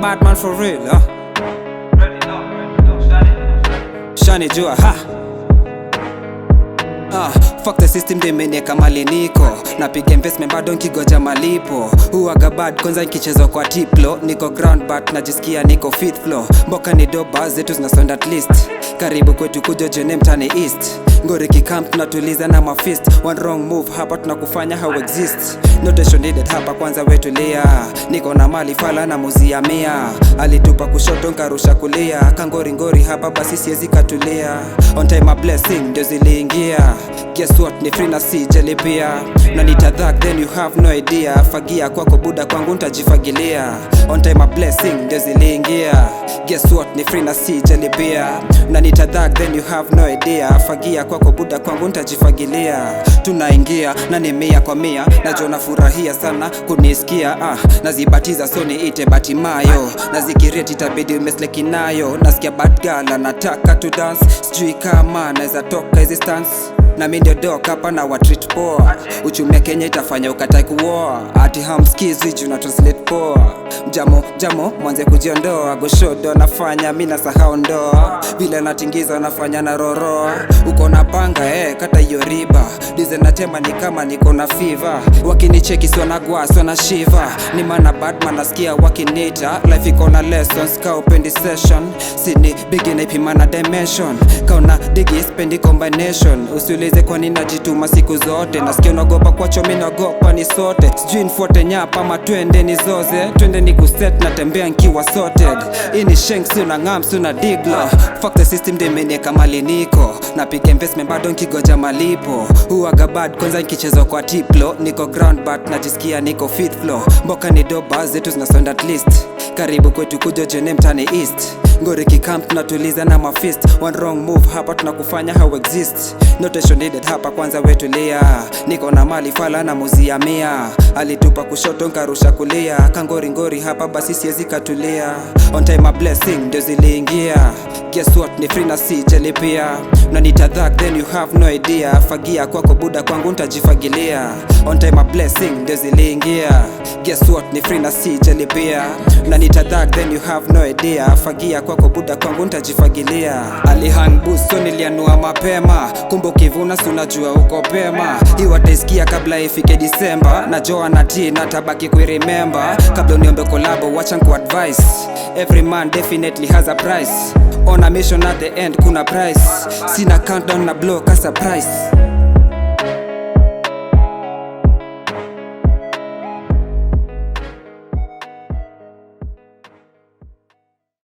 bad man for real, huh? Shani jua, ha? Fuck the system, demenieka mali niko napiga investment bado nkigoja malipo. Huwaga bad kwanza nkichezo kwa tiplo. Niko ground but najisikia niko fifth floor. Mboka ni doba zetu zinasond at least. Karibu kwetu kujo jene mtani east. Ngori kikamp tunatuliza na mafist. One wrong move hapa tunakufanya how exist. Notation needed hapa kwanza wetulia. Niko na mali fala na muzia mia. Alitupa kushoto nkarusha kulia. Kangori ngori hapa basi siezi katulia. On time a blessing ndio ziliingia. Guess what, ni free na si jelipia. Na nitadhak then you have no idea. Fagia kwako buda kwangu ntajifagilia. On time a blessing ndio ziliingia. Guess what, ni free na si jelipia. Na nitadhak then you have no idea. Fagia kwako buda kwangu ntajifagilia. Tunaingia na ni mia kwa mia. Najua nafurahia sana kunisikia. Nazibatiza so niite Batimayo. Nazikireti itabidi umesleki nayo. Nasikia bad girl anataka to dance. Sijui kama naeza toka hizi stance. Na mi ndio dok hapa na watreat poa. Uchumi ya Kenya itafanya ukatai kuoa. Ati hamskizi juu na translate poa. Mjamo mwanze kujiondoa. Goshodo nafanya mi nasahau ndoa. Vile natingiza nafanya na roroa. Uko na panga kata hiyo riba. Dize natema ni kama niko na fever. Wakinicheki swana gwa swana shiva. Ni mana bad man nasikia wakinita. Life iko na lessons ka upendi session. Sydney begin ipimana dimension. Kauna digi spendi combination. Usiulize kwa nini najituma siku zote. Nasikia unagopa kwa chomi nagopa ni sote. Sijui nifuate nyapa ama twende ni zoze. Twende ni kuset na tembea nkiwa sorted. Ini shank suna ngam suna diglo. Fuck the system demenieka mali niko. Napiga investment bado nkigoja malipo. Huwaga bad kwanza nkichezo kwa tiplo. Niko ground but najisikia niko fifth floor. Mboka ni doba zetu zinasond at least. Karibu kwetu kujo jene mtani east. Ngori kikamp tunatuliza na mafist. One wrong move hapa tunakufanya how exist. Notation needed hapa kwanza wetulia. Niko na mali fala na muzia mia. Alitupa kushoto nkarusha kulia. Kangori ngori hapa basi siezi katulia. On time a blessing ndio ziliingia. Guess what, ni free na si jelipia. Na nitadhak then you have no idea. Fagia kwako buda kwangu ntajifagilia. On time a blessing ndio ziliingia. Guess what, ni free na si jelipia. Na nitadhak then you have no idea. Fagia kwako buda kwangu ntajifagilia. Alihang boost so nilianua mapema. Kumbe ukivuna sunajua uko pema. Hii wataisikia kabla ifike Disemba. Najua na tii na tabaki kuiremember. Kabla uniombe kolabo wacha nku advice. Every man definitely has a price. On a mission at the end kuna price. Sina countdown na blow ka surprise.